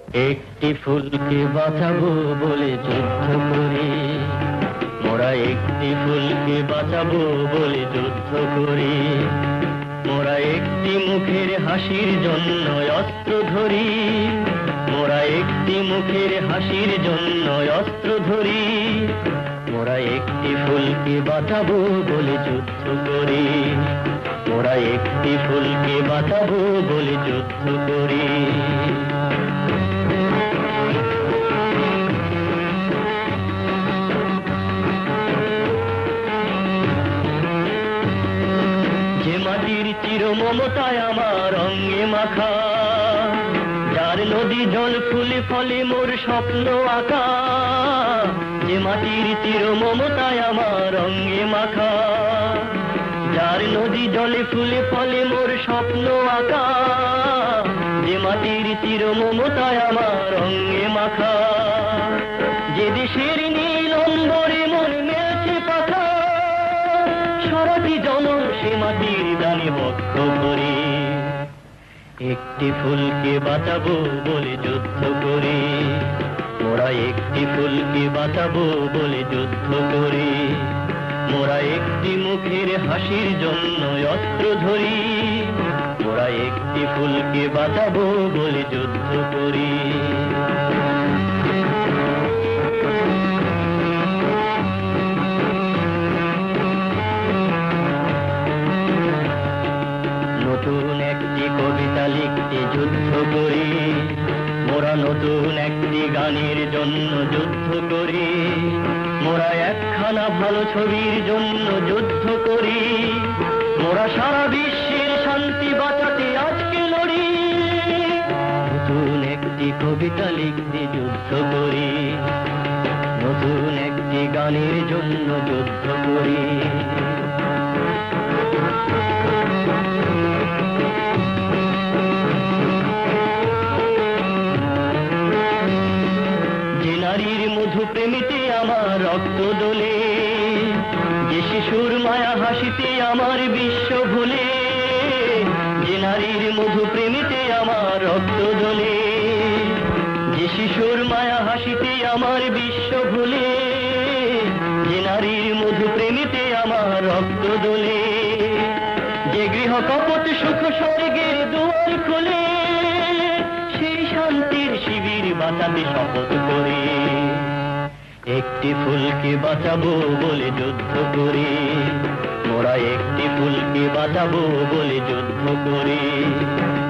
একটি ফুলকে বাঁচাবো বলে যুদ্ধ করি, মোরা একটি ফুলকে বাঁচাবো বলে যুদ্ধ করি। মোরা একটি মুখের হাসির জন্য অস্ত্র ধরি, মোরা একটি মুখের হাসির জন্য অস্ত্র ধরি। মোরা একটি ফুলকে বাঁচাবো বলে যুদ্ধ করি, মোরা একটি ফুলকে বাঁচাবো বলে যুদ্ধ করি। যে মাটির চির মমতায় আমার অঙ্গে মাখা, যার নদী জল ফুলে ফলে মোর স্বপ্ন আঁকা। যে মাটির চির মমতায় আমার অঙ্গে মাখা, যার নদী জলে ফুলে ফলে মোর স্বপ্ন আঁকা। যে মাটির চির মমতায় আমার অঙ্গে মাখা, যে দেশের নীল অম্বরে মন মেলছে পাখা। সারাটি জনম সে মাটির দানে বক্ষ করি, একটি ফুলকে বাঁচাবো বলে যুদ্ধ করি। মোরা একটি ফুলকে বাঁচাবো বলে যুদ্ধ করি। মোরা একটি মুখের হাসির জন্য অস্ত্র ধরি, মোরা একটি ফুলকে বাঁচাবো বলে যুদ্ধ করি। নতুন একটি কবিতা লিখতে যুদ্ধ করি, মোরা নতুন একটি গানের জন্য যুদ্ধ করি। মোরা একখানা ভালো ছবির জন্য যুদ্ধ করি। মোরা সারা বিশ্বের শান্তি বাঁচাতে আজকে লড়ি। নতুন একটি কবিতা লিখতে যুদ্ধ করি, নতুন একটি গানের জন্য যুদ্ধ করি। নারীর মধু প্রেমিতে আমার রক্ত দোলে, যে শিশুর মায়া হাসিতে আমার বিশ্ব ভুলে। যে নারীর মধু প্রেমিতে আমার রক্ত দোলে, যে শিশুর মায়া হাসিতে আমার বিশ্ব ভুলে। যে নারীর মধু প্রেমিতে আমার রক্ত দোলে, যে গৃহ কপট সুখ স্বর্গের দুয়ার খোলে। সেই শান্তির শিবির বাঁচাতে শপথ করি, একটি ফুলকে বাঁচাবো বলে যুদ্ধ করি। মোরা একটি ফুলকে বাঁচাবো বলে যুদ্ধ করি।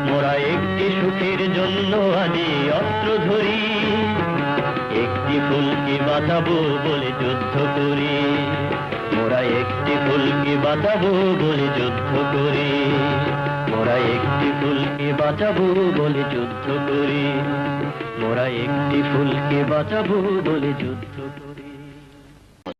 মোরা একটি সুখের জন্য আজে অস্ত্র ধরি, একটি ফুলকে বাঁচাবো বলে যুদ্ধ করি। মোরা একটি ফুলকে বাঁচাবো বলে যুদ্ধ করি। মোরা একটি ফুলকে বাঁচাবো বলে যুদ্ধ করি। মোরা একটি ফুলকে বাঁচাবো বলে যুদ্ধ করি।